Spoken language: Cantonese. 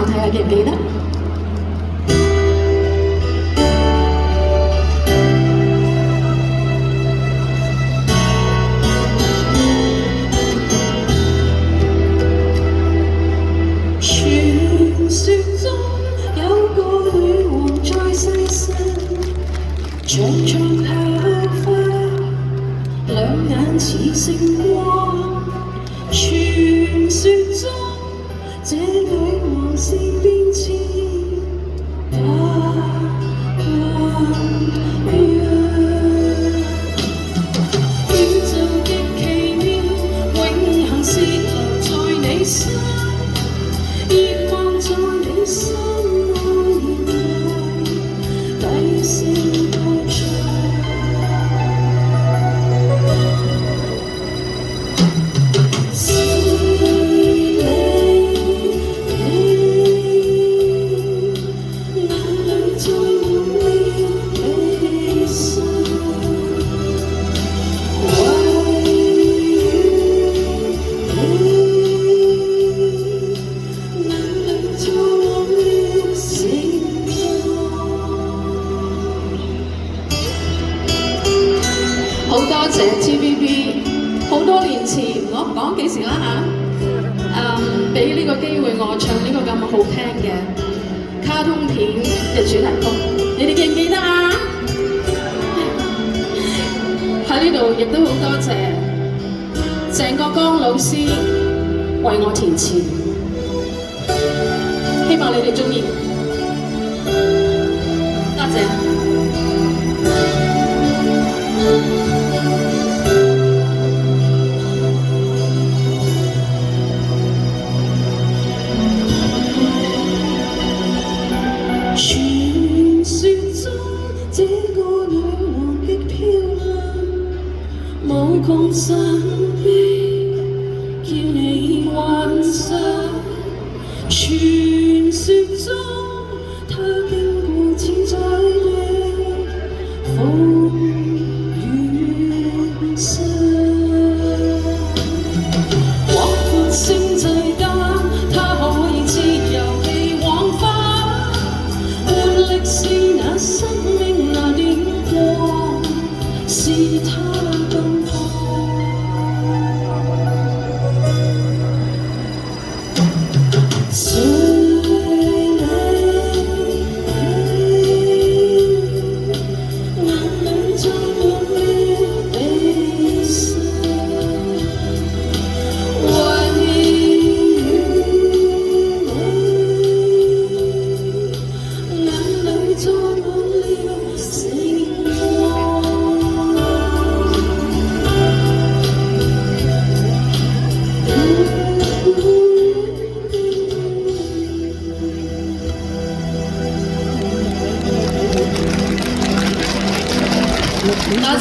我睇下記唔記得？傳說中有個女王在世上，長長頭髮，兩眼似星光。傳說中這女王是變遷不一樣，宇宙極奇妙，永恆是留在你心，熱望在你心內，低聲歌唱。好多謝 TVB， 好多年前我唔講幾時啦嚇，俾呢個機會我唱呢個咁好聽嘅卡通片嘅主題曲，你哋記唔記得啊？喺呢度亦都好多謝鄭國江老師為我填詞，希望你哋鍾意，多謝。傳說中這個女王極漂亮，無窮神秘，叫你幻想。傳說中她經過千載的風雨霜，劃破星際間，她可以自由地往返，換力是那生命那點光，是她更放。